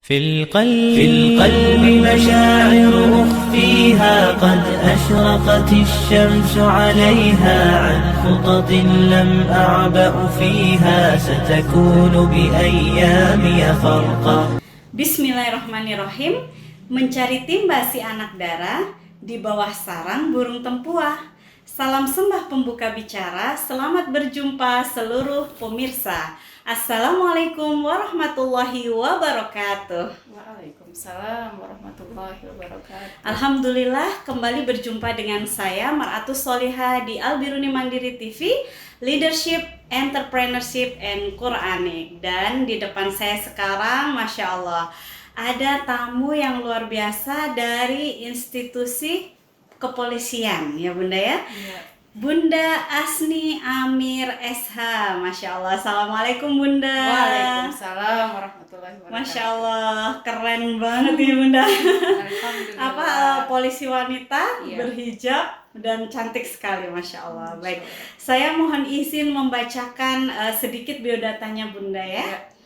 في القلب مشاعر أخفيها قد أشرقت الشمس عليها عن خطط لم أعبأ فيها ستكون بأيامي فرقا. Bismillahirrahmanirrahim. Mencari timba si anak dara di bawah sarang burung tempuah. Salam sembah pembuka bicara. Selamat berjumpa seluruh pemirsa. Assalamualaikum warahmatullahi wabarakatuh. Waalaikumsalam warahmatullahi wabarakatuh. Alhamdulillah kembali berjumpa dengan saya Mar'atus Solihah di Al-Biruni Mandiri TV, Leadership, Entrepreneurship, and Quranic. Dan di depan saya sekarang, Masya Allah, ada tamu yang luar biasa dari institusi kepolisian, ya Bunda ya? Iya. Bunda Asni Amir SH, Masya Allah. Assalamualaikum Bunda. Waalaikumsalam warahmatullahi wabarakatuh. Masya Allah, keren banget ya Bunda. Alhamdulillah. Polisi wanita, Iya. berhijab dan cantik sekali, Masya Allah. Baik, saya mohon izin membacakan sedikit biodatanya Bunda ya. Iya.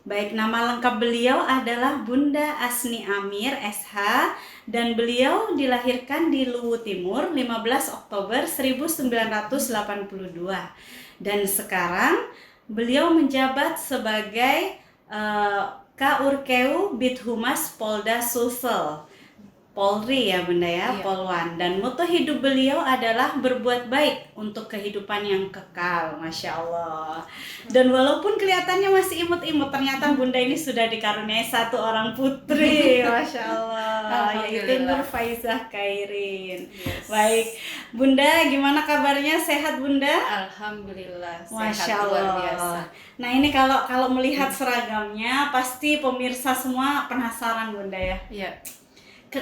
Baik, nama lengkap beliau adalah Bunda Asni Amir SH dan beliau dilahirkan di Luwu Timur 15 Oktober 1982 dan sekarang beliau menjabat sebagai Kaurkeu Bithumas Polda Sulsel Polri ya Bunda ya, Iya. Polwan. Dan moto hidup beliau adalah berbuat baik untuk kehidupan yang kekal, Masya Allah. Dan walaupun kelihatannya masih imut-imut, ternyata Bunda ini sudah dikaruniai satu orang putri, Masya Allah, yaitu Alhamdulillah. Nur Faizah Khairin. Yes. Baik, Bunda gimana kabarnya? Sehat Bunda? Alhamdulillah. Masya Sehat luar Allah. biasa. Nah ini kalau melihat seragamnya, pasti pemirsa semua penasaran Bunda ya. Iya.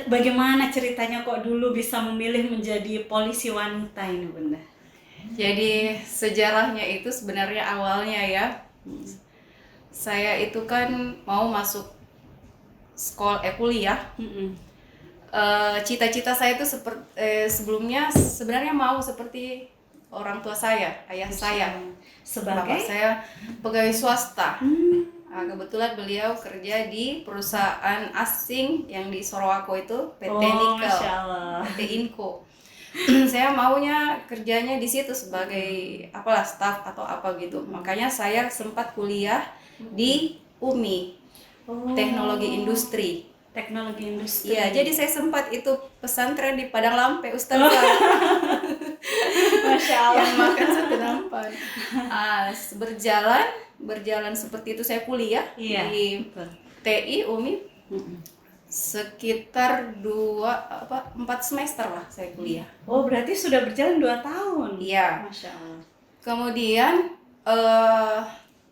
Bagaimana ceritanya kok dulu bisa memilih menjadi polisi wanita ini Bunda? Jadi sejarahnya itu sebenarnya awalnya ya, saya itu kan mau masuk kuliah. Mm-mm. Cita-cita saya itu sebelumnya sebenarnya mau seperti orang tua saya, ayah saya. Bapak Sebagai? saya pegawai swasta. Hmm. Nah, kebetulan beliau kerja di perusahaan asing yang di Sorowako itu PT Oh, Nikel, Masya Allah. PT Inco. Saya maunya kerjanya di situ sebagai apalah staff atau apa gitu. Makanya saya sempat kuliah di UMI, Oh. Teknologi Industri. Teknologi industri. Iya, jadi saya sempat itu pesantren di Padang Lampe, Ustazah. Masya Allah. Yang makan satu nampan. Berjalan seperti itu saya kuliah Iya. di Betul. TI UMI Mm-mm. sekitar 4 semester lah saya kuliah. Oh berarti sudah berjalan 2 tahun. Iya. Masya Allah. Kemudian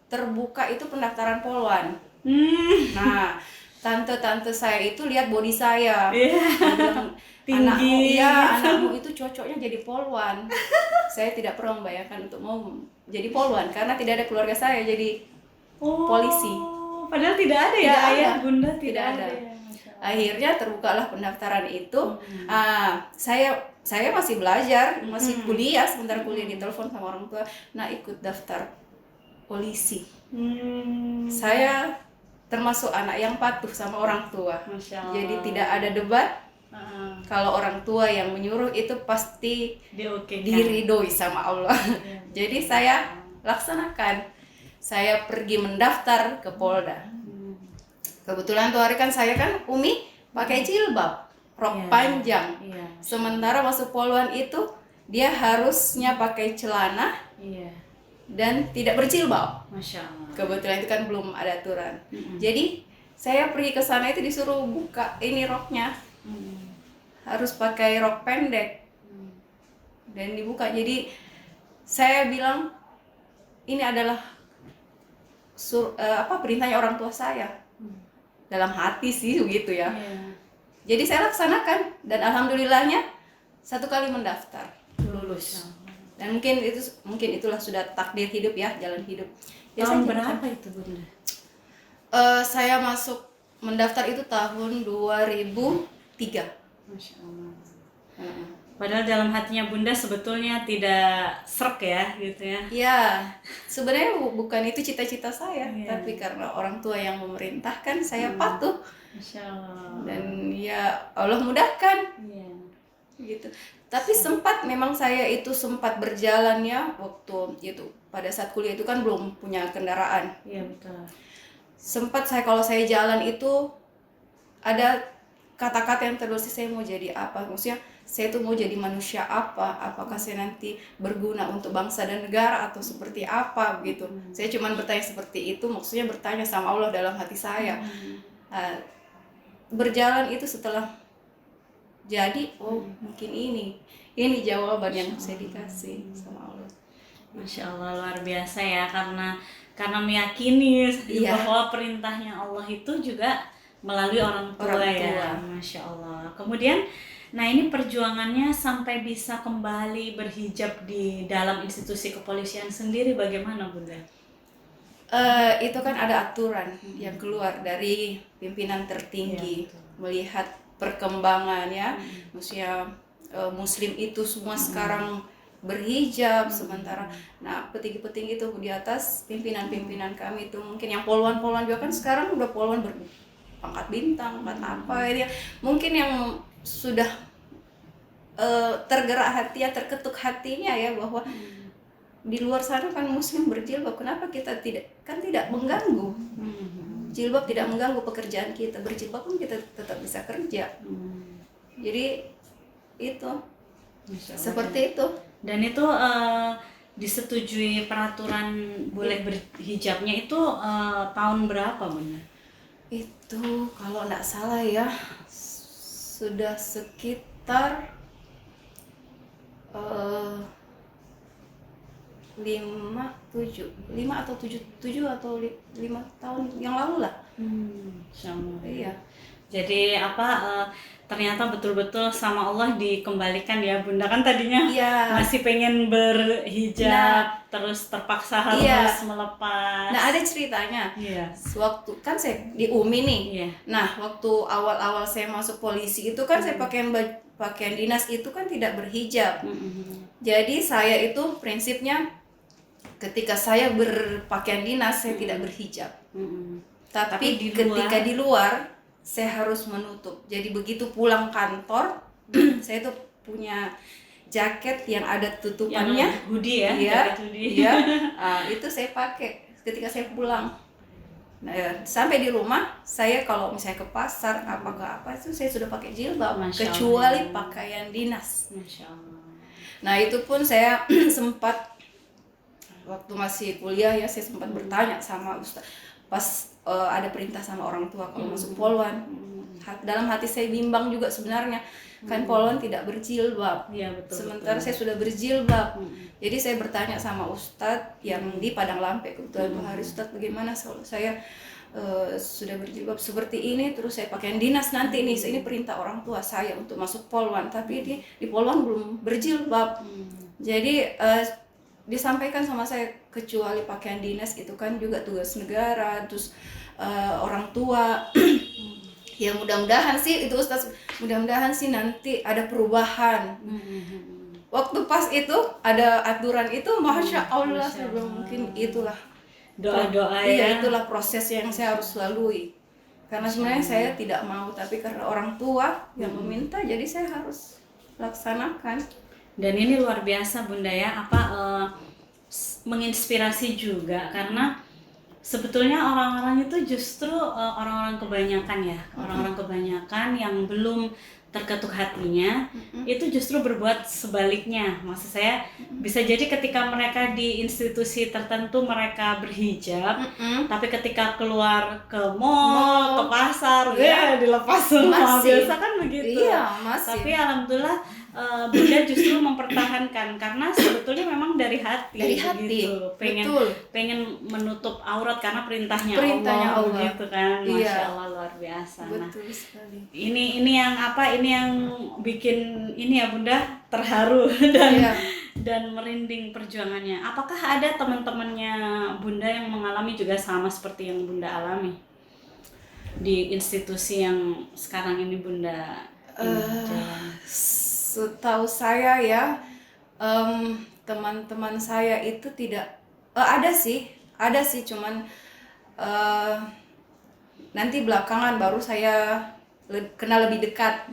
terbuka itu pendaftaran Polwan. Nah, tante-tante saya itu lihat body saya. Iya. Bilang, Tinggi. anakmu itu cocoknya jadi polwan. Saya tidak pernah membayangkan untuk mau jadi polwan karena tidak ada keluarga saya jadi Oh. polisi. Padahal tidak ada ya Tidak ayah ada. Bunda Tidak tidak ada. ada. Ya, Masya Allah. Akhirnya terbukalah pendaftaran itu. Saya masih belajar, masih kuliah, sebentar kuliah ditelepon sama orang tua, nah ikut daftar polisi. Saya termasuk anak yang patuh sama orang tua. Masya Allah. Jadi tidak ada debat. Heeh. Kalau orang tua yang menyuruh itu pasti Dia oke kan? diridhoi sama Allah. Iya. Jadi saya laksanakan. Saya pergi mendaftar ke Polda. Kebetulan tuh hari kan saya kan UMI pakai jilbab, rok Iya. panjang. Iya. Sementara masuk Polwan itu dia harusnya pakai celana Iya. dan tidak berjilbab. Masya Allah. Kebetulan itu kan belum ada aturan. Mm-mm. Jadi saya pergi ke sana itu disuruh buka ini roknya. Harus pakai rok pendek dan dibuka. Jadi saya bilang ini adalah perintahnya orang tua saya. Dalam hati sih begitu ya. Iya. Jadi saya laksanakan dan alhamdulillahnya 1 kali mendaftar lulus. Dan mungkin itulah sudah takdir hidup ya, jalan hidup. Ya, Tahun saya berapa itu Bunda? saya masuk mendaftar itu tahun 2003. Masya Allah. Padahal dalam hatinya Bunda sebetulnya tidak srek ya gitu ya. Ya, sebenarnya bukan itu cita-cita saya, Iya. tapi karena orang tua yang memerintahkan saya patuh Masya Allah. dan ya Allah mudahkan Iya. gitu. Tapi sempat memang saya itu sempat berjalan ya waktu itu pada saat kuliah itu kan belum punya kendaraan. Iya betul. Sempat kalau saya jalan itu ada kata-kata yang terbersih, saya mau jadi apa, maksudnya saya tuh mau jadi manusia apa, apakah saya nanti berguna untuk bangsa dan negara atau seperti apa gitu. Saya cuma bertanya seperti itu, maksudnya bertanya sama Allah dalam hati saya. Berjalan itu setelah jadi, oh mungkin ini jawaban yang saya dikasih sama Allah. Masya Allah, luar biasa ya, karena meyakini Iya. bahwa perintahnya Allah itu juga melalui orang tua, Orang ya. tua. Masya Allah. Kemudian, nah ini perjuangannya sampai bisa kembali berhijab di dalam institusi kepolisian sendiri bagaimana Bunda? Itu kan ada aturan yang keluar dari pimpinan tertinggi, Iya, betul. melihat perkembangan ya, maksudnya Muslim itu semua sekarang berhijab, sementara nah petinggi-petinggi itu di atas pimpinan-pimpinan kami itu mungkin yang poluan-poluan juga kan sekarang udah poluan berpangkat bintang, pangkat apa ya, mungkin yang sudah tergerak hati ya, terketuk hatinya ya bahwa di luar sana kan Muslim berjilbab, kenapa kita tidak mengganggu. Jilbab tidak mengganggu pekerjaan kita, berjilbab pun kita tetap bisa kerja. Jadi itu seperti itu. Dan itu disetujui peraturan boleh berhijabnya itu tahun berapa Bunda? Itu kalau nggak salah ya sudah sekitar 5 atau 5 tahun yang lalu lah. Sama. Iya. Jadi ternyata betul-betul sama Allah dikembalikan ya Bunda, kan tadinya Iya. masih pengen berhijab terus terpaksa harus Iya. melepas. Nah ada ceritanya. Iya. Waktu kan saya di UMI nih. Iya. Nah waktu awal-awal saya masuk polisi itu kan saya pakaian dinas itu kan tidak berhijab. Jadi saya itu prinsipnya ketika saya berpakaian dinas saya tidak berhijab. Tapi ketika di luar saya harus menutup. Jadi begitu pulang kantor, saya tuh punya jaket yang ada tutupannya, Yang hoodie ya, iya, jaket hoodie. iya. Itu saya pakai ketika saya pulang. Nah, sampai di rumah saya kalau misalnya ke pasar apa itu saya sudah pakai jilbab, Masya kecuali Allah. pakaian dinas. Masya Allah. Nah itu pun saya sempat waktu masih kuliah ya, saya sempat bertanya sama Ustaz pas ada perintah sama orang tua kalau masuk poluan. Dalam hati saya bimbang juga sebenarnya, kan poluan tidak berjilbab. Iya betul. Sementara saya sudah berjilbab. Jadi saya bertanya sama Ustadz yang di Padang Lampek kebetulan Pak Hari, Ustadz bagaimana kalau saya sudah berjilbab seperti ini terus saya pakaian dinas nanti ini perintah orang tua saya untuk masuk poluan, tapi di poluan belum berjilbab. Jadi disampaikan sama saya kecuali pakaian dinas itu kan juga tugas negara, terus orang tua. Ya mudah-mudahan sih itu Ustaz, mudah-mudahan sih nanti ada perubahan. Waktu pas itu ada aturan itu, Masya Allah, sebelum mungkin itulah doa-doa iya, ya. itulah proses yang saya harus lalui. Karena sebenarnya saya tidak mau, tapi karena orang tua yang meminta, jadi saya harus laksanakan. Dan ini luar biasa Bunda ya, menginspirasi juga karena sebetulnya orang-orang itu justru orang-orang kebanyakan ya, orang-orang kebanyakan yang belum terketuk hatinya itu justru berbuat sebaliknya. Maksud saya bisa jadi ketika mereka di institusi tertentu mereka berhijab, tapi ketika keluar ke mall, ke pasar, iya, dilepas semua. Masih. Biasa kan begitu. Iya, masih. Tapi alhamdulillah Bunda justru mempertahankan karena sebetulnya memang dari hati. Dari hati, gitu. betul. Pengen menutup aurat karena perintahnya Perintahnya Allah. gitu kan. Masya Iya. Allah luar biasa. Nah, Betul sekali. ini yang ini yang bikin ini ya Bunda terharu Iya. dan merinding perjuangannya. Apakah ada teman-temannya Bunda yang mengalami juga sama seperti yang Bunda alami di institusi yang sekarang ini Bunda jalani? setahu saya ya, teman-teman saya itu tidak, ada sih cuman nanti belakangan baru saya kenal lebih dekat.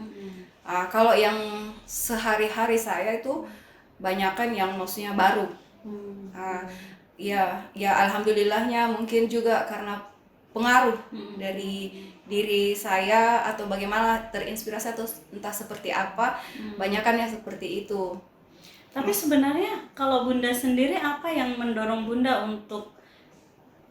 Kalau yang sehari-hari saya itu banyakan yang maksudnya baru. Ya alhamdulillahnya mungkin juga karena pengaruh dari diri saya atau bagaimana terinspirasi atau entah seperti apa, banyakan yang seperti itu. Tapi sebenarnya kalau Bunda sendiri apa yang mendorong Bunda untuk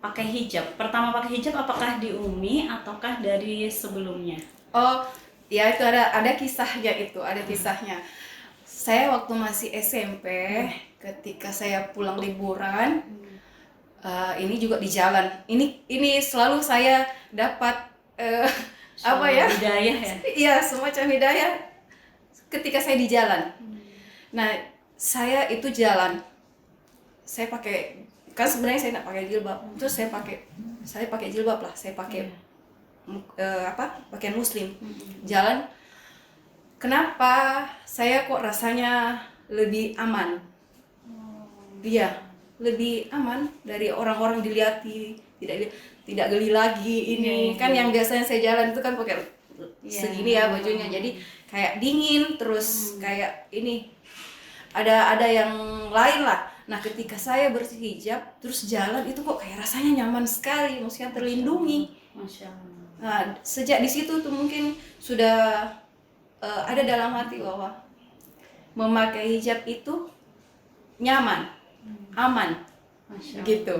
pakai hijab? Pertama pakai hijab apakah di UMI ataukah dari sebelumnya? Oh, ya itu ada kisahnya itu, ada kisahnya. Saya waktu masih SMP, ketika saya pulang liburan, ini juga di jalan. Ini selalu saya dapat apa ya? Hidayah ya? Iya, semacam hidayah ketika saya di jalan. Nah, saya itu jalan. Saya pakai, kan sebenarnya saya nggak pakai jilbab. Terus saya pakai jilbab lah. Saya pakai pakaian muslim. Jalan. Kenapa saya kok rasanya lebih aman? Iya, lebih aman dari orang-orang dilihati, tidak geli lagi ini. Kan yang biasanya saya jalan itu kan pakai segini ya bajunya. Jadi kayak dingin terus kayak ini ada yang lain lah. Nah, ketika saya berhijab terus jalan itu kok kayak rasanya nyaman sekali, maksudnya terlindungi. Masya Allah. Nah, sejak di situ tuh mungkin sudah ada dalam hati bahwa memakai hijab itu nyaman, aman, gitu.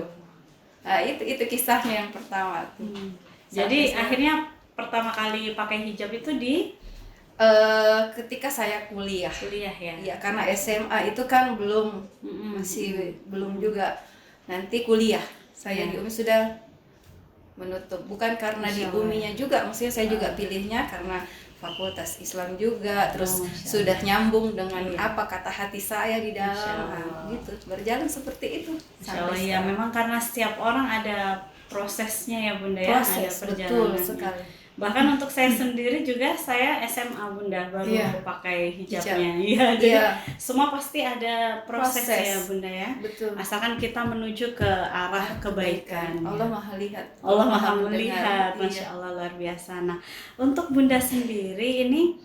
Nah, itu kisahnya yang pertama tuh. Jadi akhirnya pertama kali pakai hijab itu di ketika saya kuliah ya? Iya, karena SMA itu kan masih belum juga. Nanti kuliah saya di UMI sudah menutup, bukan karena di UMI-nya juga, maksudnya saya juga pilihnya karena Fakultas Islam juga, terus sudah nyambung dengan apa kata hati saya di dalam, gitu, berjalan seperti itu. Ya, memang karena setiap orang ada prosesnya ya Bunda ya, ada perjalanan. Betul sekali. Bahkan untuk saya sendiri juga, saya SMA Bunda baru pakai hijabnya. Iya, jadi semua pasti ada proses ya Bunda ya. Betul. Asalkan kita menuju ke arah kebaikan. Allah Maha lihat. Allah Maha melihat. Masya Allah, luar biasa. Nah, untuk Bunda sendiri ini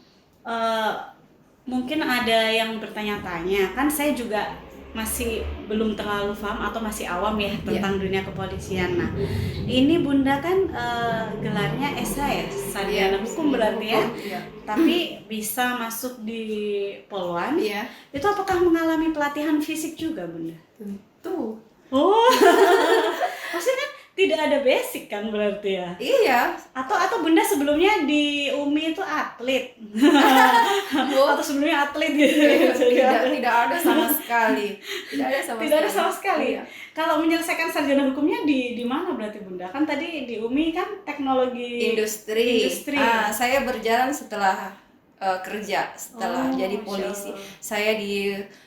mungkin ada yang bertanya-tanya, kan saya juga masih belum terlalu paham atau masih awam ya tentang dunia kepolisian. Nah, ini Bunda kan gelarnya SA ya, sarjana hukum berarti ya. Tapi bisa masuk di Poluan. Itu apakah mengalami pelatihan fisik juga Bunda? Tentu. Oh. Maksudnya tidak ada basic kan berarti ya? Iya. Atau Bunda sebelumnya di UMI itu atlet? Atau sebelumnya atlet gitu? Tidak ada sama sekali. Tidak ada sama sekali. Iya. Kalau menyelesaikan sarjana hukumnya di mana berarti Bunda? Kan tadi di UMI kan teknologi industri. Saya berjalan setelah kerja, setelah jadi polisi. Saya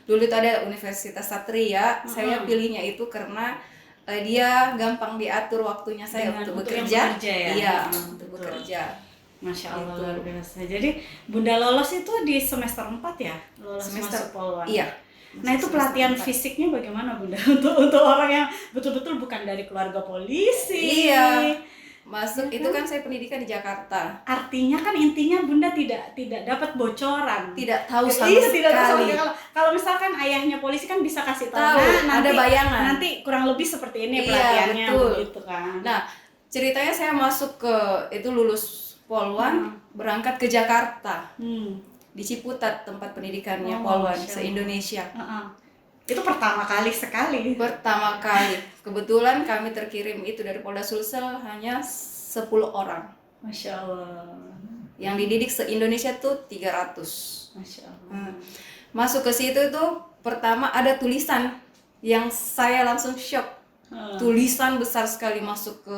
dulu itu ada Universitas Satria. Saya pilihnya itu karena dia gampang diatur waktunya saya untuk bekerja. Iya, untuk bekerja. Masya Allah, luar biasa. Jadi Bunda lolos itu di semester 4 ya? Lolos masuk Poluan. Iya. Nah, itu pelatihan fisiknya bagaimana Bunda? Untuk orang yang betul-betul bukan dari keluarga polisi. Iya. Masuk itu kan saya pendidikan di Jakarta. Artinya kan intinya Bunda tidak dapat bocoran. Tidak tahu sama sekali. Kalau misalkan ayahnya polisi kan bisa kasih tahu. Nah, ada bayangan. Nanti kurang lebih seperti ini pelatihannya gitu kan. Nah, ceritanya saya masuk ke itu lulus Poluan, berangkat ke Jakarta. Di Ciputat tempat pendidikannya Poluan se-Indonesia. Itu pertama kali sekali. Pertama kali. Kebetulan kami terkirim itu dari Polda Sulsel hanya 10 orang. Masya Allah. Yang dididik se-Indonesia tuh 300. Masya Allah. Masuk ke situ tuh pertama ada tulisan yang saya langsung shock. Tulisan besar sekali masuk ke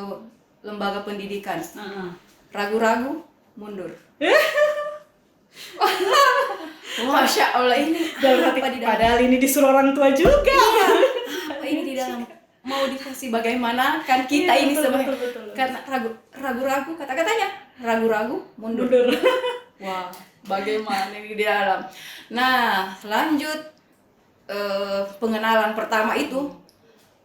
lembaga pendidikan. Ragu-ragu, mundur. Masya Allah, ini padahal ini disuruh orang tua juga. Iya. Apa ini di dalam mau dikasih bagaimana kan kita ini sebagai karena ragu-ragu kata-katanya ragu-ragu mundur. Wah, bagaimana ini di dalam. Nah, lanjut pengenalan pertama itu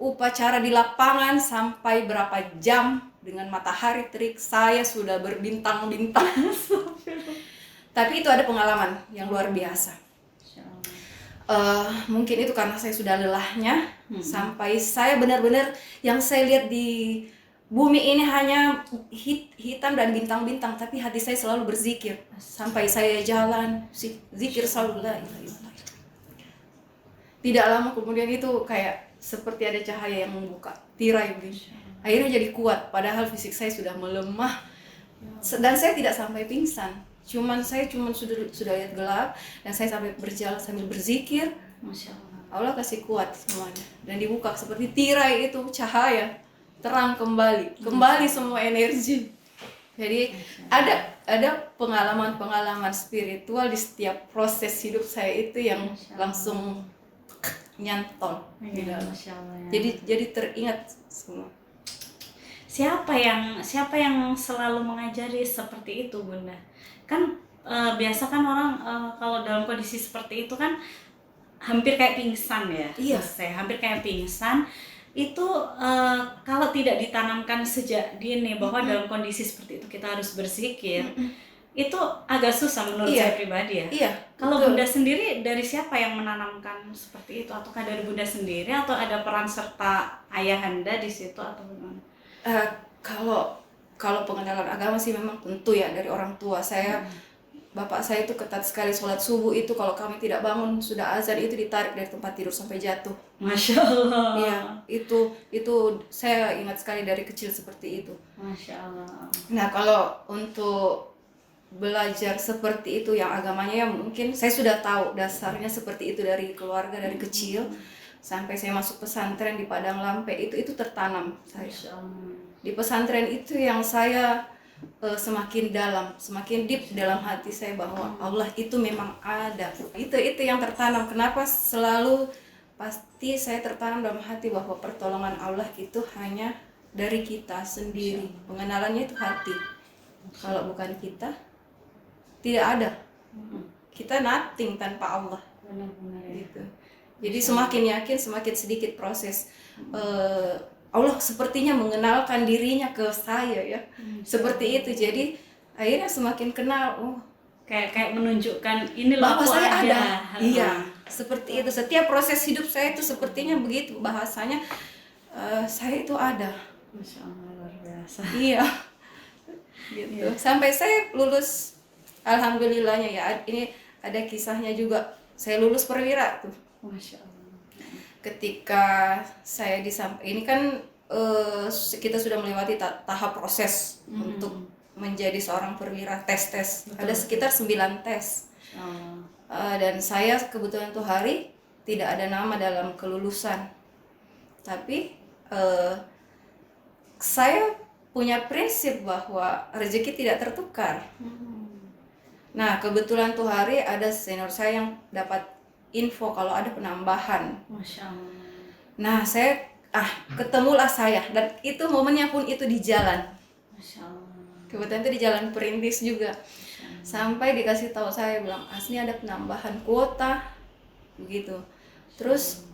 upacara di lapangan sampai berapa jam dengan matahari terik, saya sudah berbintang-bintang. Tapi itu ada pengalaman yang luar biasa. Mungkin itu karena saya sudah lelahnya sampai saya benar-benar yang saya lihat di bumi ini hanya hitam dan bintang-bintang, tapi hati saya selalu berzikir sampai saya jalan zikir selalu la ilaha illallah. Tidak lama kemudian itu kayak seperti ada cahaya yang membuka tirai begini. Akhirnya jadi kuat, padahal fisik saya sudah melemah dan saya tidak sampai pingsan. Saya cuma sudah lihat gelap dan saya sampai berjalan sambil berzikir. Masya Allah. Allah kasih kuat semuanya dan dibuka seperti tirai itu cahaya terang kembali semua energi. Jadi ada pengalaman spiritual di setiap proses hidup saya itu yang langsung nyantol di dalam. Jadi teringat semua. Siapa yang selalu mengajari seperti itu, Bunda? Kan biasa kan orang kalau dalam kondisi seperti itu kan hampir kayak pingsan ya. Iya. Hampir kayak pingsan. Itu kalau tidak ditanamkan sejak dini bahwa dalam kondisi seperti itu kita harus berzikir, itu agak susah menurut saya pribadi ya. Iya. Kalau betul. Bunda sendiri dari siapa yang menanamkan seperti itu? Ataukah dari Bunda sendiri atau ada peran serta ayahanda di situ atau bagaimana? Kalau pengenalan agama sih memang tentu ya dari orang tua saya. Bapak saya itu ketat sekali, sholat subuh itu kalau kami tidak bangun sudah azan itu ditarik dari tempat tidur sampai jatuh. Masya Allah. Iya, itu saya ingat sekali dari kecil seperti itu. Masya Allah. Nah, kalau untuk belajar seperti itu yang agamanya ya mungkin saya sudah tahu dasarnya seperti itu dari keluarga dari kecil sampai saya masuk pesantren di Padang Lampe itu tertanam saya. Di pesantren itu yang saya semakin dalam, semakin deep dalam hati saya bahwa Allah itu memang ada. Itu yang tertanam. Kenapa selalu pasti saya tertanam dalam hati bahwa pertolongan Allah itu hanya dari kita sendiri. Pengenalannya itu hati. Kalau bukan kita, tidak ada. Kita nothing tanpa Allah. Benar-benar ya. Gitu. Jadi semakin yakin, semakin sedikit proses. Allah sepertinya mengenalkan dirinya ke saya ya. Seperti itu. Jadi akhirnya semakin kenal. Kayak menunjukkan inilah bahwa aku saya ada. Iya, Ah. seperti itu. Setiap proses hidup saya itu sepertinya begitu bahasanya. Saya itu ada. Masya Allah, luar biasa. Iya. Gitu. Sampai saya lulus, alhamdulillahnya ya. Ini ada kisahnya juga. Saya lulus perwira tuh. Masya Allah. Ketika saya ini kan kita sudah melewati tahap proses untuk menjadi seorang perwira, tes. Ada sekitar 9 tes. Dan saya kebetulan tuh hari tidak ada nama dalam kelulusan. Tapi saya punya prinsip bahwa rezeki tidak tertukar. Nah, kebetulan tuh hari ada senior saya yang dapat info kalau ada penambahan. Masya Allah. Nah, saya ketemulah saya dan itu momennya pun itu di jalan. Masya Allah. Kebetulan itu di jalan Perintis juga. Sampai dikasih tahu saya bilang, "Asni ada penambahan kuota." Begitu. Terus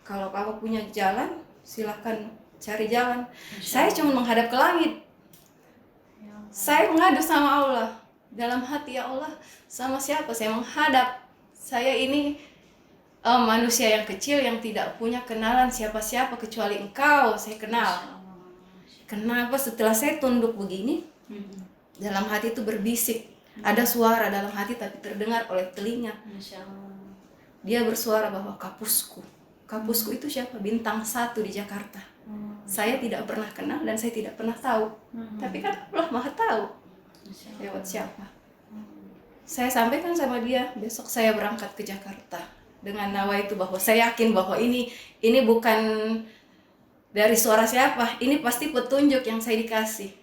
kalau kamu punya jalan, silahkan cari jalan. Saya cuma menghadap ke langit. Saya mengadu sama Allah. Dalam hati, ya Allah, sama siapa saya menghadap? Saya ini manusia yang kecil yang tidak punya kenalan siapa-siapa kecuali Engkau saya kenal. Kenapa setelah saya tunduk begini, dalam hati itu berbisik. Ada suara dalam hati tapi terdengar oleh telinga. Masya Allah. Dia bersuara bahwa kapusku. Kapusku itu siapa? Bintang 1 di Jakarta. Saya tidak pernah kenal dan saya tidak pernah tahu. Tapi kan Allah Maha tahu lewat siapa. Saya sampaikan sama dia, besok saya berangkat ke Jakarta dengan nawa itu bahwa saya yakin bahwa ini bukan dari suara siapa, ini pasti petunjuk yang saya dikasih.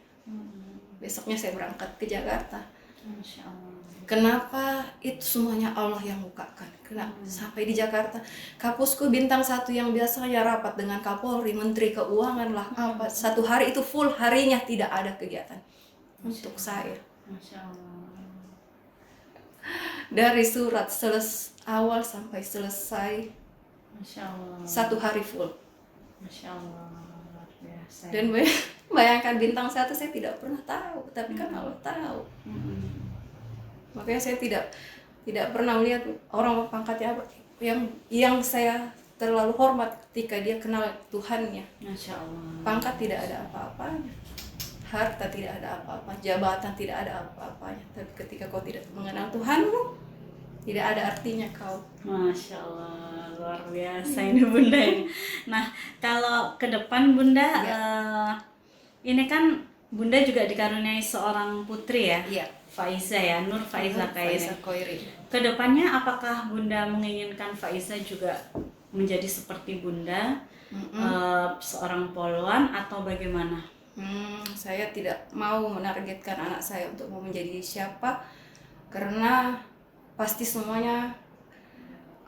Besoknya saya berangkat ke Jakarta. Masya Allah. Kenapa itu semuanya Allah yang bukakan? Kenapa sampai di Jakarta kapusku bintang 1 yang biasanya rapat dengan Kapolri, Menteri Keuangan lah apa, satu hari itu full harinya tidak ada kegiatan untuk saya. Masya Allah. dari surat awal sampai selesai Masya Allah. 1 hari full. Masya Allah, luar biasa. Dan bayangkan bintang 1 saya tidak pernah tahu, tapi kan Allah tahu. Makanya saya tidak pernah melihat orang pangkatnya apa yang saya terlalu hormat ketika dia kenal Tuhannya. Masya Allah. Pangkat tidak ada apa-apanya, harta tidak ada apa-apa, jabatan tidak ada apa-apanya. Tapi ketika kau tidak mengenal Tuhanmu, tidak ada artinya kau. Masya Allah, luar biasa ini Bunda ini. Nah, kalau ke depan Bunda, ini kan Bunda juga dikaruniai seorang putri ya, Iya. Faiza ya, Nur Faiza Faiza Khairi. Khairi. Kedepannya apakah Bunda menginginkan Faiza juga menjadi seperti Bunda, seorang poluan atau bagaimana? Saya tidak mau menargetkan anak saya untuk mau menjadi siapa, karena pasti semuanya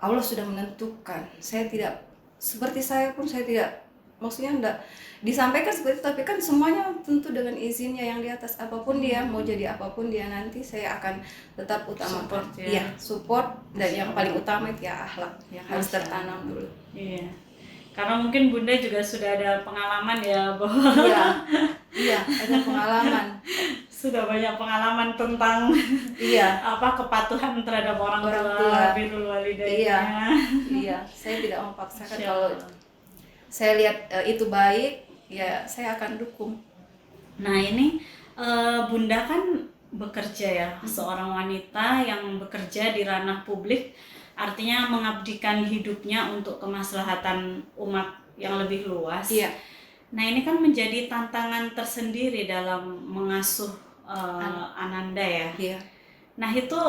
Allah sudah menentukan. Saya tidak seperti saya pun saya tidak, maksudnya enggak disampaikan seperti itu, tapi kan semuanya tentu dengan izinnya yang di atas. Apapun dia mau jadi apapun dia nanti, saya akan tetap utamakan support, dan yang paling utama itu ya akhlak yang harus tertanam dulu. Iya. Karena mungkin Bunda juga sudah ada pengalaman ya bahwa iya ada pengalaman. Sudah banyak pengalaman tentang kepatuhan terhadap orang tua, birrul walidainnya. Iya, saya tidak memaksakan. Kalau saya lihat itu baik, ya saya akan dukung. Nah ini Bunda kan bekerja ya, seorang wanita yang bekerja di ranah publik, artinya mengabdikan hidupnya untuk kemaslahatan umat yang lebih luas. Iya. Nah ini kan menjadi tantangan tersendiri dalam mengasuh Ananda ya. Iya. Nah itu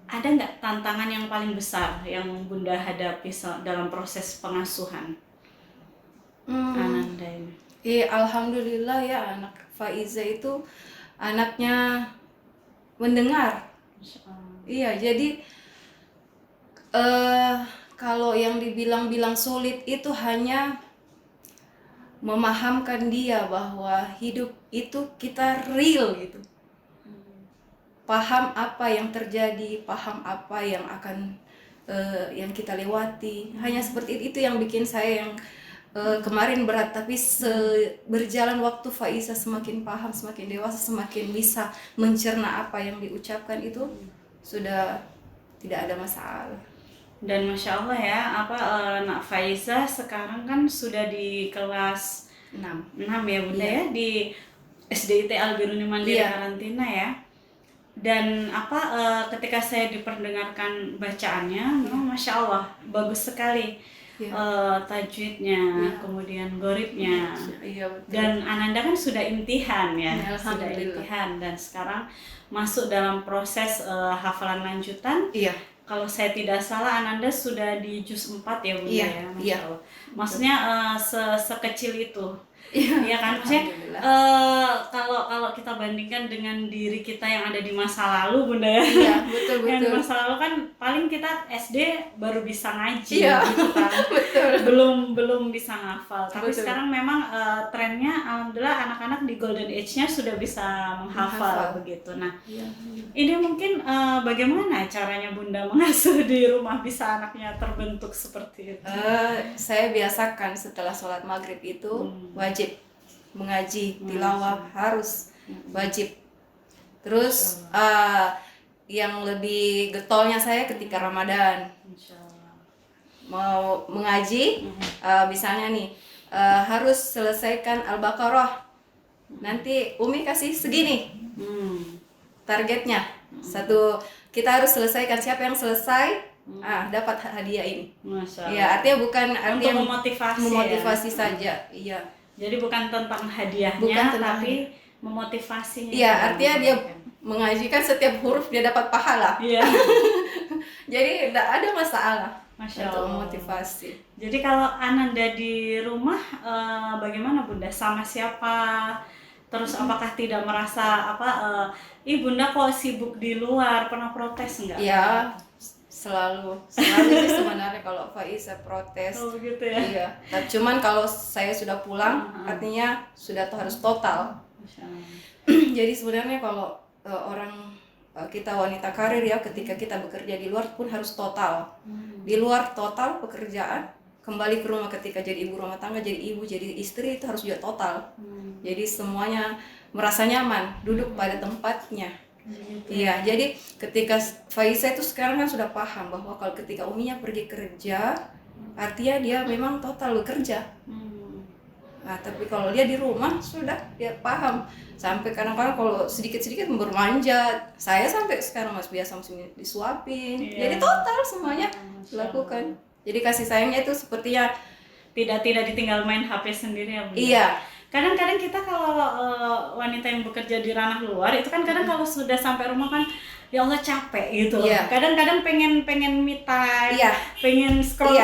ada nggak tantangan yang paling besar yang Bunda hadapi dalam proses pengasuhan Ananda ini? Iya, alhamdulillah ya, anak Faiza itu anaknya mendengar. Iya, jadi kalau yang dibilang sulit itu hanya memahamkan dia bahwa hidup itu kita real gitu. Paham apa yang terjadi, paham apa yang akan yang kita lewati. Hanya seperti itu yang bikin saya yang kemarin berat, tapi berjalan waktu Faiza semakin paham, semakin dewasa, semakin bisa mencerna apa yang diucapkan, itu sudah tidak ada masalah. Dan Masya Allah ya, Nak Faiza sekarang kan sudah di kelas 6 ya Bunda ya, di SDIT Al-Biruni Mandiri Karantina ya. Dan ketika saya diperdengarkan bacaannya, Masya Allah bagus sekali. Tajwidnya, kemudian goribnya, dan Ananda kan sudah imtihan ya, sudah imtihan dan sekarang masuk dalam proses hafalan lanjutan. Kalau saya tidak salah Ananda sudah di juz 4 ya Bunda ya, Masya Allah. Maksudnya sekecil itu. Iya kan, maksudnya kalau kita bandingkan dengan diri kita yang ada di masa lalu Bunda ya. Iya, betul. Yang di masa lalu kan paling kita SD baru bisa ngaji gitu kan. belum bisa ngafal. Tapi sekarang memang trennya alhamdulillah anak-anak di golden age-nya sudah bisa menghafal begitu. Nah, ini mungkin bagaimana caranya Bunda mengasuh di rumah bisa anaknya terbentuk seperti itu? Saya biasakan setelah sholat maghrib itu wajib mengaji, tilawah harus wajib. Terus yang lebih getolnya saya ketika Ramadan mau mengaji, misalnya nih harus selesaikan Al-Baqarah, nanti Umi kasih segini targetnya, kita harus selesaikan. Siapa yang selesai dapat hadiah ini. Ya, artinya bukan artinya memotivasi saja. Iya. Jadi bukan tentang hadiahnya, tapi memotivasinya. Iya, artinya dia mengajikan setiap huruf dia dapat pahala. Iya. Jadi tidak ada masalah untuk memotivasi. Jadi kalau Ananda di rumah bagaimana Bunda? Sama siapa? Terus apakah tidak merasa Bunda kok sibuk di luar? Pernah protes enggak? Iya. Selalu sih sebenarnya kalau Faiza protes. Oh gitu ya. Iya. Tapi cuman kalau saya sudah pulang, artinya sudah harus total. Jadi sebenarnya kalau orang kita wanita karir ya, ketika kita bekerja di luar pun harus total. Di luar total pekerjaan, kembali ke rumah ketika jadi ibu rumah tangga, jadi ibu, jadi istri itu harus juga total. Jadi semuanya merasa nyaman, duduk pada tempatnya. Iya, jadi ketika Faiza itu sekarang kan sudah paham bahwa kalau ketika uminya pergi kerja, artinya dia memang total bekerja. Nah, tapi kalau dia di rumah sudah dia paham. Sampai kadang-kadang kalau sedikit-sedikit bermanja, saya sampai sekarang masih biasa masih disuapin. Jadi total semuanya dilakukan. Jadi kasih sayangnya itu sepertinya tidak ditinggal main HP sendiri ya Bunda. Iya. Kadang-kadang kita kalau wanita yang bekerja di ranah luar itu kan kadang kalau sudah sampai rumah kan ya Allah capek gitu. Iya. Kadang-kadang pengen me time, Iya. pengen scroll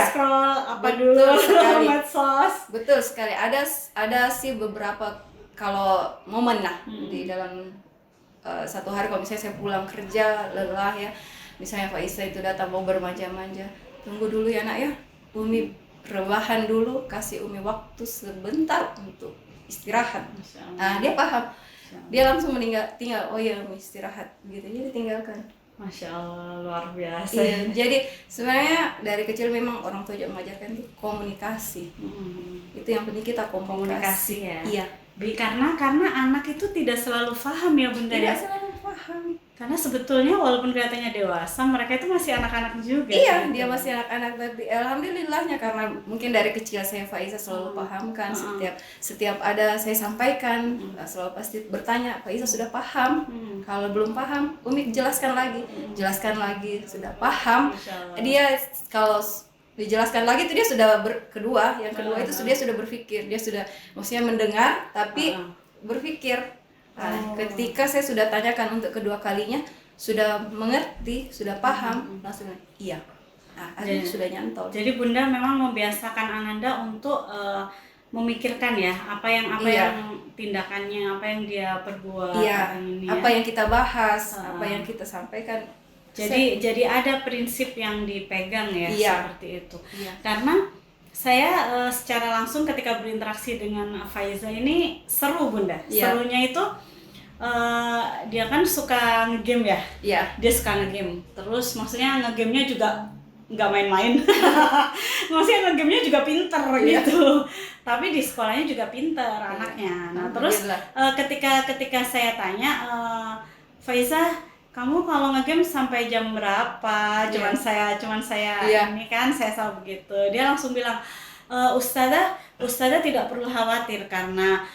apa Betul dulu sekali. medsos. Betul sekali. Ada sih beberapa kalau momen lah di dalam satu hari kalau misalnya saya pulang kerja lelah ya, misalnya Faiza itu datang mau bermanja-manja, tunggu dulu ya nak ya, Umi rebahan dulu, kasih Umi waktu sebentar untuk istirahat. Nah dia paham, dia langsung tinggal oh ya Umi istirahat gitu, jadi tinggalkan. Masya Allah, luar biasa. Iya, jadi sebenarnya dari kecil memang orang tua juga mengajarkan itu komunikasi. Itu yang penting kita komunikasi ya. Iya. Karena anak itu tidak selalu paham ya Bunda. Tidak ya. selalu paham. Karena sebetulnya walaupun kelihatannya dewasa, mereka itu masih anak-anak juga. Iya, gitu. dia masih anak-anak, tapi alhamdulillahnya karena mungkin dari kecil saya Faiza selalu pahamkan, setiap ada saya sampaikan, selalu pasti bertanya, Faiza sudah paham? Kalau belum paham, Umi jelaskan lagi, sudah paham. Dia kalau dijelaskan lagi itu dia sudah yang kedua itu dia sudah berpikir, dia sudah maksudnya mendengar tapi berpikir. Nah, ketika saya sudah tanyakan untuk kedua kalinya, sudah mengerti, sudah paham, langsung iya. Nah, akhirnya sudah nyantol. Jadi Bunda memang membiasakan Ananda untuk memikirkan ya apa yang tindakannya, apa yang dia perbuat, apa yang kita bahas, apa yang kita sampaikan. Jadi ada prinsip yang dipegang ya seperti itu. Karena saya secara langsung ketika berinteraksi dengan Faiza ini seru Bunda. Serunya itu dia kan suka ngegame ya. Iya. Dia suka ngegame. Terus maksudnya ngegamenya juga nggak main-main. Maksudnya ngegamenya juga pinter gitu. Tapi di sekolahnya juga pinter anaknya. Nah terus ketika saya tanya Faiza, kamu kalau ngegame sampai jam berapa? Cuman saya ini kan saya selalu begitu. Dia langsung bilang, Ustazah tidak perlu khawatir karena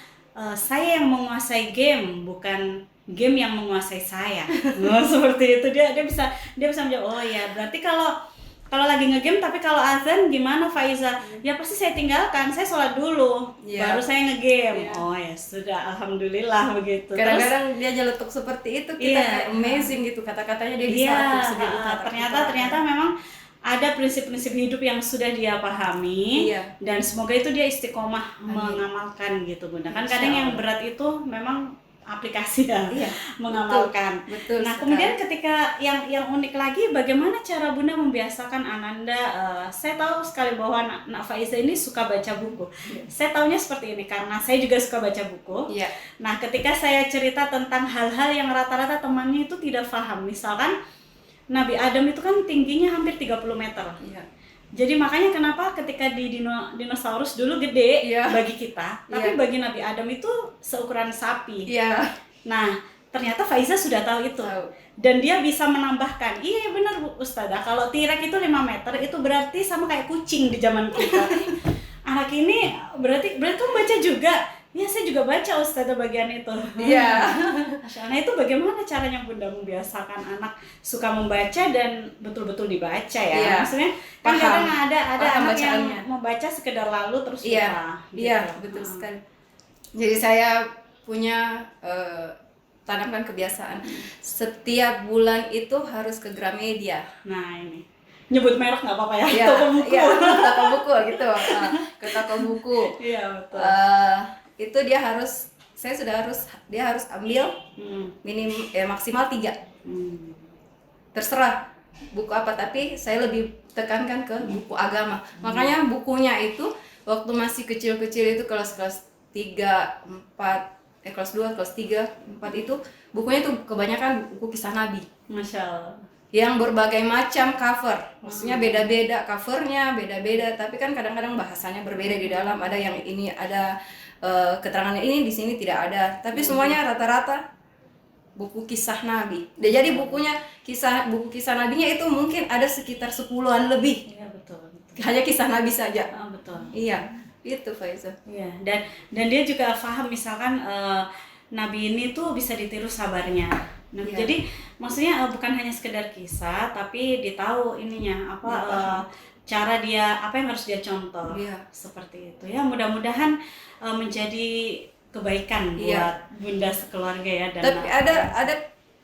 saya yang menguasai game, bukan game yang menguasai saya. Seperti itu dia bisa menjawab. Oh ya, berarti kalau lagi ngegame tapi kalau azan gimana Faiza? Ya pasti saya tinggalkan, saya sholat dulu, baru saya ngegame. Oh ya sudah, alhamdulillah begitu. Kadang-kadang dia nyeletuk seperti itu, kita kayak amazing gitu, kata-katanya dia bisa atur. Ternyata memang ada prinsip-prinsip hidup yang sudah dia pahami dan semoga itu dia istiqomah mengamalkan gitu Bunda. Kan kadang yang berat itu memang aplikasi mengamalkan. Betul nah kemudian ketika yang unik lagi, bagaimana cara Bunda membiasakan Ananda? Saya tahu sekali bahwa Nak Faiza ini suka baca buku. Saya tahunya seperti ini karena saya juga suka baca buku. Nah ketika saya cerita tentang hal-hal yang rata-rata temannya itu tidak paham, misalkan Nabi Adam itu kan tingginya hampir 30 meter. Jadi makanya kenapa ketika di dinosaurus dulu gede bagi kita, tapi bagi Nabi Adam itu seukuran sapi. Nah, ternyata Faiza sudah tahu itu. Dan dia bisa menambahkan, iya benar Bu Ustazah, kalau T-Rex itu 5 meter itu berarti sama kayak kucing di zaman kita. Anak ini berarti kamu baca juga? Ya saya juga baca Ustazah bagian itu. Nah itu bagaimana caranya Bunda membiasakan anak suka membaca dan betul-betul dibaca ya? Maksudnya kan kadang ada anak yang membaca sekedar lalu terus lupa. Betul sekali. Jadi saya punya tanamkan kebiasaan setiap bulan itu harus ke Gramedia. Nah ini nyebut merek nggak apa-apa ya? Toko buku. Toko buku gitu. Ke toko buku. Betul. Itu dia harus ambil maksimal 3. Terserah buku apa, tapi saya lebih tekankan ke buku agama. Makanya bukunya itu waktu masih kecil-kecil itu kelas 3, 4 kelas 2, kelas 3, 4 itu bukunya tuh kebanyakan buku kisah Nabi. Masya Allah. Yang berbagai macam cover, maksudnya beda-beda covernya, beda-beda, tapi kan kadang-kadang bahasanya berbeda di dalam. Ada yang ini ada keterangannya ini, di sini tidak ada, tapi semuanya rata-rata buku kisah Nabi. Jadi buku kisah Nabinya itu mungkin ada sekitar 10-an lebih. Iya betul. Hanya kisah Nabi saja. Betul. Iya, itu Faiza. Iya, dan dia juga paham misalkan Nabi ini tuh bisa ditiru sabarnya. Nah, Iya. jadi maksudnya bukan hanya sekedar kisah, tapi ditahu ininya apa cara dia, apa yang harus dia contoh. Iya. Seperti itu ya. Mudah-mudahan menjadi kebaikan buat bunda sekeluarga ya. Dan Tapi ada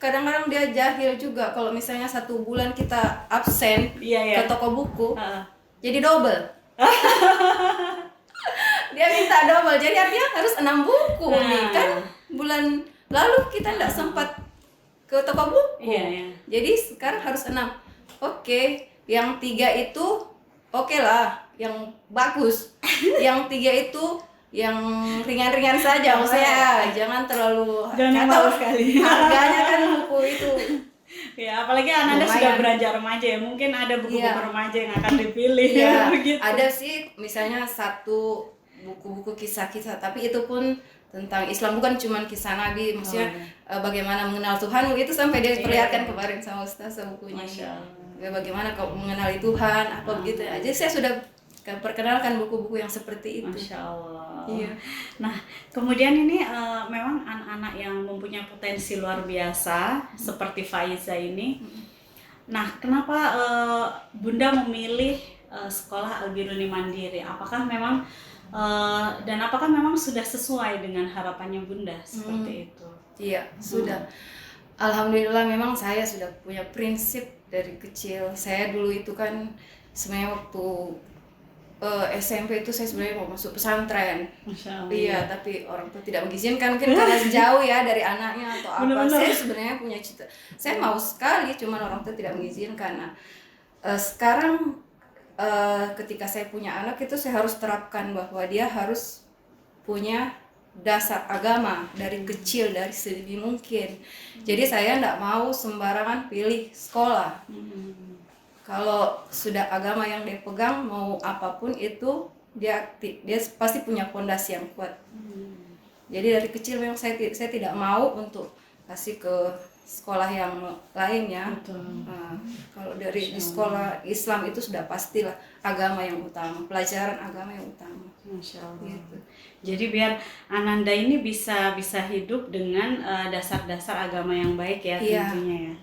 kadang-kadang dia jahil juga. Kalau misalnya 1 bulan kita absen Iya. ke toko buku, jadi double. Dia minta double, jadi artinya harus 6 buku nih kan. Bulan lalu kita tidak sempat ke toko buku. Iya. Jadi sekarang harus 6. Oke, yang 3 itu oke lah, yang bagus. Yang 3 itu yang ringan-ringan saja, maksudnya jangan terlalu mahal sekali. Harganya kan buku itu. Ya, apalagi Ananda Lumayan. sudah beranjak remaja ya, mungkin ada buku-buku remaja yang akan dipilih. Iya, Begitu. ada sih misalnya 1 buku-buku kisah-kisah, tapi itu pun tentang Islam, bukan cuma kisah Nabi, maksudnya bagaimana mengenal Tuhan, itu sampai dia perlihatkan kemarin sama Ustaz bukunya. Masya Allah. Ya, bagaimana kau mengenali Tuhan, apa begitu. Jadi saya sudah perkenalkan buku-buku yang seperti itu. Masya Allah. Iya. Nah, kemudian ini memang anak-anak yang mempunyai potensi luar biasa seperti Faiza ini. Nah, kenapa Bunda memilih sekolah Al-Biruni Mandiri? Apakah memang dan apakah memang sudah sesuai dengan harapannya Bunda seperti itu? Iya, sudah. Alhamdulillah memang saya sudah punya prinsip dari kecil. Saya dulu itu kan sebenarnya waktu SMP itu saya sebenarnya mau masuk pesantren. Masya Allah. Iya, tapi orang tua tidak mengizinkan, mungkin karena jauh ya dari anaknya atau apa. Benar-benar. Saya sebenarnya punya cita. Saya mau sekali, cuman orang tua tidak mengizinkan. Nah, sekarang ketika saya punya anak itu saya harus terapkan bahwa dia harus punya dasar agama dari kecil, dari sedini mungkin. Jadi saya tidak mau sembarangan pilih sekolah. Kalau sudah agama yang dia pegang, mau apapun itu dia pasti punya fondasi yang kuat. Jadi dari kecil memang saya tidak mau untuk kasih ke sekolah yang lainnya. Nah, kalau dari di sekolah Islam itu sudah pastilah agama yang utama, pelajaran agama yang utama. Masya Allah. Gitu. Jadi biar Ananda ini bisa hidup dengan dasar-dasar agama yang baik ya, tentunya ya.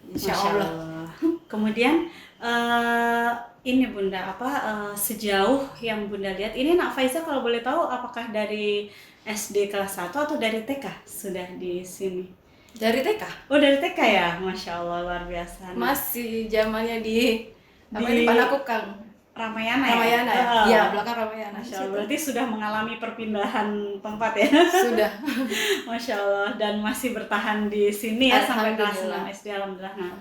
Insya Masya Allah. Kemudian ini Bunda, sejauh yang Bunda lihat, ini Nak Faiza kalau boleh tahu apakah dari SD kelas 1 atau dari TK sudah di sini? Dari TK. Oh, dari TK ya, Masya Allah, luar biasa. Masih zamannya di Panakukang. Ramayana Ramayana ya? Iya, belakang Ramayana. Masya Allah, berarti sudah mengalami perpindahan tempat ya? Sudah. Masya Allah, dan masih bertahan di sini ya sampai kelas 6 Alhamdulillah. SD. Alhamdulillah. Nah,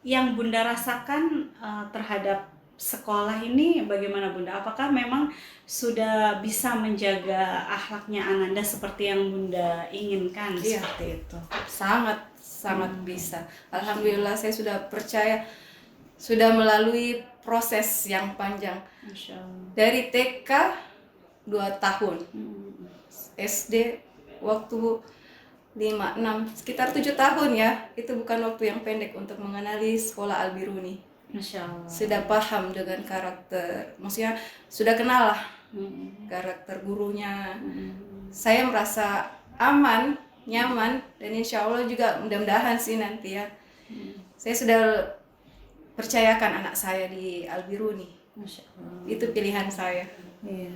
yang Bunda rasakan terhadap sekolah ini bagaimana Bunda? Apakah memang sudah bisa menjaga akhlaknya Ananda seperti yang Bunda inginkan? Iya. Seperti itu? Sangat bisa. Alhamdulillah saya sudah percaya, sudah melalui proses yang panjang. Masya Allah. Dari TK 2 tahun, SD waktu 5, 6, sekitar 7 tahun ya. Itu bukan waktu yang pendek untuk mengenali sekolah Al-Biruni. Masya Allah. Sudah paham dengan karakter, maksudnya sudah kenal lah karakter gurunya. Saya merasa aman, nyaman, dan insya Allah juga mudah-mudahan sih nanti ya. Saya sudah percayakan anak saya di Al-Biruni. Masya Allah. Itu pilihan saya. Iya.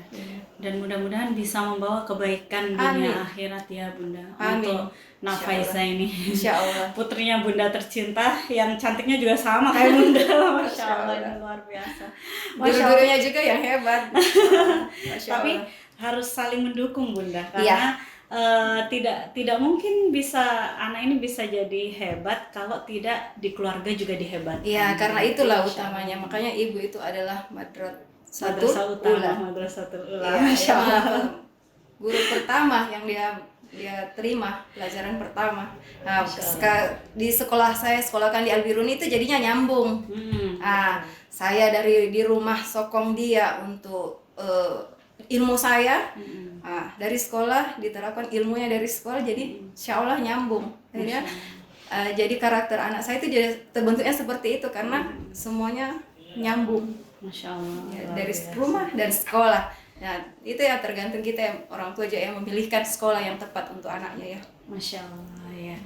Dan mudah-mudahan bisa membawa kebaikan Amin. dunia akhirat ya Bunda. Amin. Untuk Nak Faiza ini. Insya Allah. Putrinya Bunda tercinta yang cantiknya juga sama kayak Bunda. Masya Allah, ini luar biasa. Masya Allah. Guru-gurunya juga yang hebat. Masya Tapi Allah. harus saling mendukung Bunda, Iya. karena tidak mungkin bisa anak ini bisa jadi hebat kalau tidak di keluarga juga dihebatkan. Iya, karena itulah Masya utamanya. Allah. Makanya ibu itu adalah Madrasah utama, Madrasatul Ula. Iya, Masya emang Allah. apa, guru pertama yang dia terima pelajaran pertama. Nah, di sekolah saya sekolahkan di Al-Biruni itu jadinya nyambung. Saya di rumah sokong dia untuk ilmu saya. Dari sekolah diterapkan ilmunya dari sekolah, jadi insya Allah nyambung. Akhirnya jadi karakter anak saya itu jadi terbentuknya seperti itu karena semuanya nyambung. Masya Allah. Dari rumah dan sekolah. Nah, itu ya tergantung kita orang tua aja yang memilihkan sekolah yang tepat untuk anaknya ya. Masya Allah ya.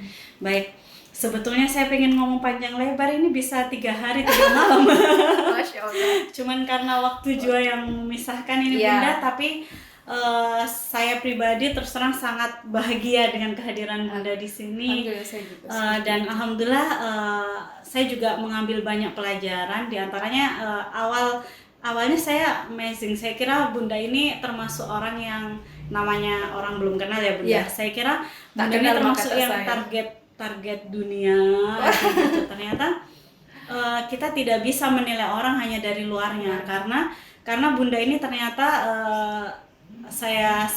Baik, sebetulnya saya pengen ngomong panjang lebar ini bisa 3 hari 3 malam. Masya Allah. Cuman karena waktu juga yang memisahkan ini Bunda, tapi saya pribadi terus terang sangat bahagia dengan kehadiran Bunda di sini. Alhamdulillah, saya juga Dan alhamdulillah saya juga mengambil banyak pelajaran. Di antaranya awalnya saya amazing. Saya kira Bunda ini termasuk orang yang namanya orang belum kenal ya Bunda. Saya kira Bunda ini termasuk yang target dunia gitu. Ternyata kita tidak bisa menilai orang hanya dari luarnya karena Bunda ini ternyata saya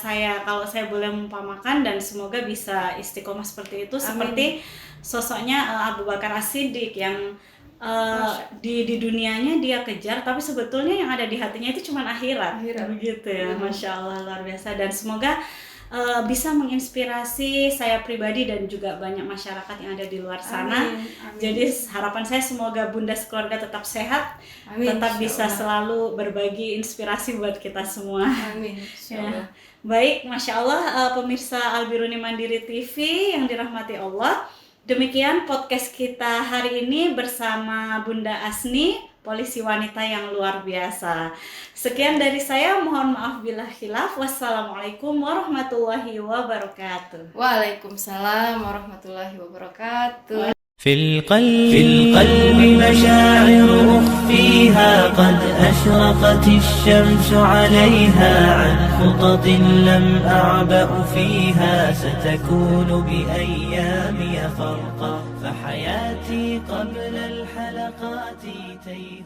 kalau saya boleh mengumpamakan dan semoga bisa istiqomah seperti itu. Amin. Seperti sosoknya Abu Bakar As-Siddiq yang di dunianya dia kejar, tapi sebetulnya yang ada di hatinya itu cuma akhirat. Begitu ya. Masya Allah, luar biasa. Dan semoga bisa menginspirasi saya pribadi dan juga banyak masyarakat yang ada di luar sana. Amin. Jadi harapan saya semoga Bunda sekeluarga tetap sehat. Amin. Tetap bisa selalu berbagi inspirasi buat kita semua. Amin. Ya. Baik, Masya Allah, pemirsa Al-Biruni Mandiri TV yang dirahmati Allah. Demikian podcast kita hari ini bersama Bunda Asni, polisi wanita yang luar biasa. Sekian dari saya, mohon maaf bila khilaf. Wassalamualaikum warahmatullahi wabarakatuh. Waalaikumsalam warahmatullahi wabarakatuh. في القلب مشاعر أخفيها قد أشرقت الشمس عليها عن خطط لم أعبأ فيها ستكون بأيامي فرقا فحياتي قبل الحلقات تيه